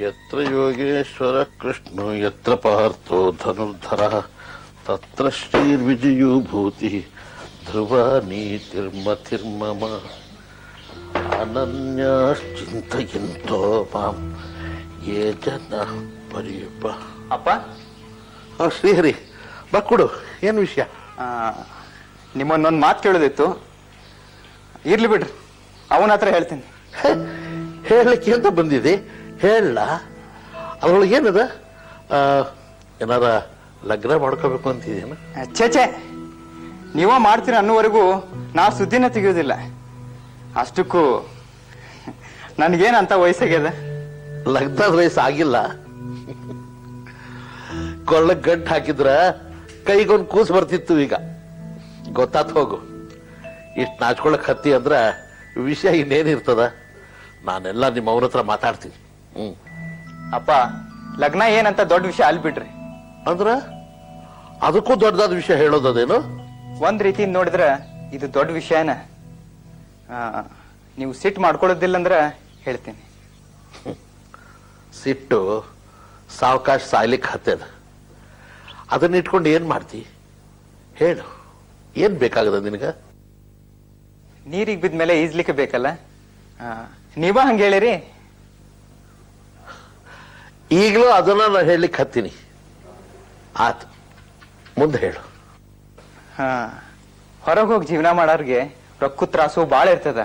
ಯತ್ರ ಯೋಗೇಶ್ವರ ಕೃಷ್ಣ ಯತ್ರ ಪಾರ್ಥೋ ಧನುರ್ಧರ ತತ್ರ ಶ್ರೀರ್ವಿಜಯೋಭೂತಿ ಧ್ರುವ ನೀತಿರ್ಮತಿರ್ಮಮ ಅನನ್ಯಾಶ್ಚಿಂತಯಂತೋ ಮಾಂ ಯೇ ಜನ ಪರಿಯಪ್ಪ. ಅಪ್ಪ ಶ್ರೀಹರಿ ಬಕ್ಕುಡು, ಏನು ವಿಷಯ? ನಿಮ್ಮನ್ನೊಂದು ಮಾತು ಕೇಳೋದಿತ್ತು, ಇರ್ಲಿ ಬಿಡ್ರಿ, ಅವನ ಹತ್ರ ಹೇಳ್ತೀನಿ. ಹೇಳಲಿಕ್ಕೆ ಅಂತ ಬಂದಿದೆ, ಹೇಳ. ಅದ್ರೊಳಗೆ ಏನದ? ಏನಾರ ಲಗ್ನ ಮಾಡ್ಕೋಬೇಕು ಅಂತಿದೇನು? ಛೇ, ನೀವ ಮಾಡ್ತೀರ ಅನ್ನೋವರೆಗೂ ನಾ ಸುದ್ದಿನ ತೆಗೆಯೋದಿಲ್ಲ. ಅಷ್ಟಕ್ಕೂ ನನ್ಗೇನಂತ ವಯಸ್ಸಾಗ್ಯದ. ಲಗ್ನದ ವಯಸ್ಸು ಆಗಿಲ್ಲ. ಕೊಳ್ಳಕ್ ಗಂಟು ಹಾಕಿದ್ರ ಕೈಗೊಂದು ಕೂಸು ಬರ್ತಿತ್ತು. ಈಗ ಗೊತ್ತಾತ್ ಹೋಗು. ಇಷ್ಟು ನಾಚ್ಕೊಳಕ್ ಹತ್ತಿ ಅಂದ್ರ ವಿಷಯ ಇನ್ನೇನಿರ್ತದ? ನಾನೆಲ್ಲ ನಿಮ್ಮ ಅವ್ರ ಹತ್ರ ಮಾತಾಡ್ತೀನಿ. ಅಪ್ಪ, ಲಗ್ನ ಏನಂತ ದೊಡ್ಡ ವಿಷಯ ಅಲ್ಬಿಡ್ರಿ. ಅಂದ್ರ ಅದಕ್ಕೂ ದೊಡ್ಡದಾದ ವಿಷಯ ಹೇಳೋದೇನು? ಒಂದ್ ರೀತಿಯಿಂದ ನೋಡಿದ್ರ ಇದು ದೊಡ್ಡ ವಿಷಯನ. ನೀವು ಸಿಟ್ ಮಾಡ್ಕೊಳ್ಳೋದಿಲ್ಲ ಅಂದ್ರ ಹೇಳ್ತೀನಿ. ಸಿಟ್ಟು ಸಾವಕಾಶ ಸಾಯ್ಲಿಕ್ಕೆ ಹತ್ತದ. ಅದನ್ನ ಇಟ್ಕೊಂಡು ಏನ್ ಮಾಡ್ತಿ ಹೇಳು? ಏನ್ ಬೇಕಾಗದ ನಿನಗ? ನೀರಿಗೆ ಬಿದ್ಮೇಲೆ ಈಜ್ಲಿಕ್ಕೆ ಬೇಕಲ್ಲ, ನೀವ ಹಂಗ ಹೇಳಿರಿ. ಈಗಲೂ ಅದನ್ನ ನಾನು ಹೇಳಲಿಕ್ಕೆ ಹತ್ತೀನಿ. ಆತು, ಮುಂದೆ ಹೇಳು. ಹೊರಗೆ ಹೋಗಿ ಜೀವನ ಮಾಡೋರ್ಗೆ ರೊಕ್ಕ ತ್ರಾಸು ಬಾಳ ಇರ್ತದ.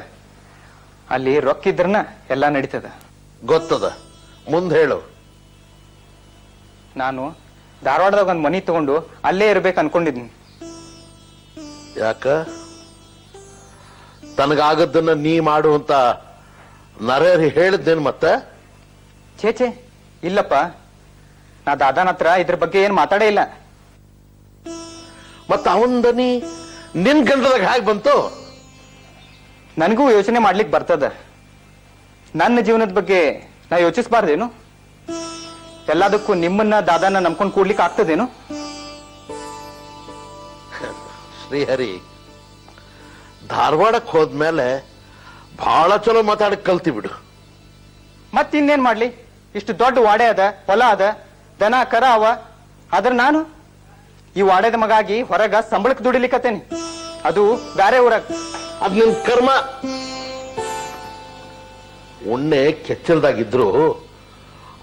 ಅಲ್ಲಿ ರೊಕ್ಕ ಇದ್ರನ ಎಲ್ಲಾ ನಡೀತದ. ಗೊತ್ತದ, ಮುಂದೆ ಹೇಳು. ನಾನು ಧಾರವಾಡದಾಗ ಒಂದ್ ಮನಿ ತಗೊಂಡು ಅಲ್ಲೇ ಇರ್ಬೇಕು ಅನ್ಕೊಂಡಿದ್ನಿ. ಯಾಕ? ತನಗಾಗದ್ದನ್ನ ನೀ ಮಾಡುವಂತ ನರೇರಿ ಹೇಳಿದ್ದೇನು ಮತ್ತೆ? ಛೇ ಇಲ್ಲಪ್ಪ, ನಾ ದಾದಾನ ಹತ್ರ ಇದ್ರ ಬಗ್ಗೆ ಏನ್ ಮಾತಾಡೇ ಇಲ್ಲ. ಮತ್ತ ಅವಂದನಿ ನಿನ್ ಗಂಟದಾಗ ಹೇಗೆ ಬಂತು? ನನಗೂ ಯೋಚನೆ ಮಾಡ್ಲಿಕ್ಕೆ ಬರ್ತದ. ನನ್ನ ಜೀವನದ ಬಗ್ಗೆ ನಾ ಯೋಚಿಸಬಾರ್ದೇನು? ಎಲ್ಲದಕ್ಕೂ ನಿಮ್ಮನ್ನ ದಾದಾನ ನಂಬ್ಕೊಂಡು ಕೂಡ್ಲಿಕ್ಕೆ ಆಗ್ತದೇನು? ಶ್ರೀಹರಿ, ಧಾರವಾಡಕ್ಕೆ ಹೋದ್ಮೇಲೆ ಬಹಳ ಚಲೋ ಮಾತಾಡಕ್ ಕಲ್ತಿ ಬಿಡು. ಮತ್ತಿನ್ನೇನ್ ಮಾಡ್ಲಿ? ಇಷ್ಟು ದೊಡ್ಡ ವಾಡೆ ಅದ, ಹೊಲ ಅದ, ದನ ಕರ ಅವ. ಆದ್ರ ನಾನು ಈ ವಾಡೆದ ಮಗಾಗಿ ಹೊರಗ ಸಂಬಳಕ್ಕೆ ದುಡಿಲಿಕ್ಕತ್ತೇನಿ, ಅದು ಬ್ಯಾರೆ ಊರಾಗ. ಅದ್ ನಿನ್ ಕರ್ಮ. ಉಣ್ಣೆ ಕೆಚ್ಚಲ್ದಾಗಿದ್ರು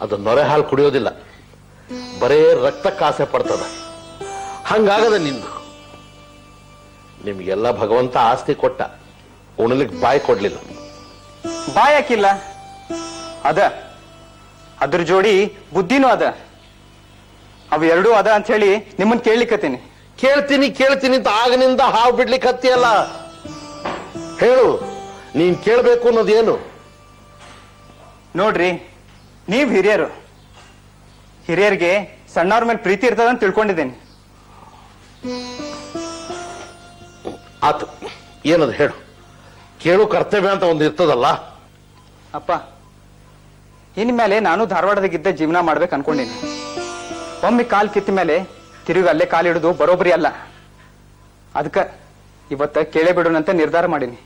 ಅದು ನೊರೆ ಹಾಲು ಕುಡಿಯೋದಿಲ್ಲ, ಬರೇ ರಕ್ತಕ್ಕೆ ಆಸೆ ಪಡ್ತದ. ಹಂಗಾಗದ ನಿಂದು. ನಿಮ್ಗೆಲ್ಲ ಭಗವಂತ ಆಸ್ತಿ ಕೊಟ್ಟ, ಉಣಲಿಕ್ಕೆ ಬಾಯಿ ಕೊಡ್ಲಿಲ್ಲ. ಬಾಯ್ ಹಾಕಿಲ್ಲ ಅದ, ಅದ್ರ ಜೋಡಿ ಬುದ್ಧಿನೂ ಅದ. ಅವು ಎರಡೂ ಅದ ಅಂತ ಹೇಳಿ ನಿಮ್ಮನ್ ಕೇಳಲಿಕ್ಕತ್ತೀನಿ. ಕೇಳ್ತೀನಿ ಅಂತ ಆಗನಿಂದ ಹಾವು ಬಿಡ್ಲಿಕ್ಕೆ ಹತ್ತಿಯಲ್ಲ. ಹೇಳು, ನೀನ್ ಕೇಳ್ಬೇಕು ಅನ್ನೋದೇನು? ನೋಡ್ರಿ, ನೀವ್ ಹಿರಿಯರು, ಹಿರಿಯರಿಗೆ ಸಣ್ಣವ್ರ ಮೇಲೆ ಪ್ರೀತಿ ಇರ್ತದಂತ ತಿಳ್ಕೊಂಡಿದ್ದೇನೆ. ಆತು, ಏನದು ಹೇಳು. ಕೇಳು ಕರ್ತವ್ಯ ಅಂತ ಒಂದು ಇರ್ತದಲ್ಲ. ಅಪ್ಪ, ಇನ್ಮೇಲೆ ನಾನು ಧಾರವಾಡದಾಗಿದ್ದ ಜೀವನ ಮಾಡ್ಬೇಕು ಅನ್ಕೊಂಡಿನಿ. ಒಮ್ಮೆ ಕಾಲ್ ಕಿತ್ತ ಮೇಲೆ ತಿರುಗಿ ಅಲ್ಲೇ ಕಾಲಿಡುದು ಬರೋಬ್ಬರಿ ಅಲ್ಲ. ಅದಕ್ಕ ಇವತ್ತ ಕೇಳೇ ಬಿಡೋಣಂತ ನಿರ್ಧಾರ ಮಾಡೀನಿ.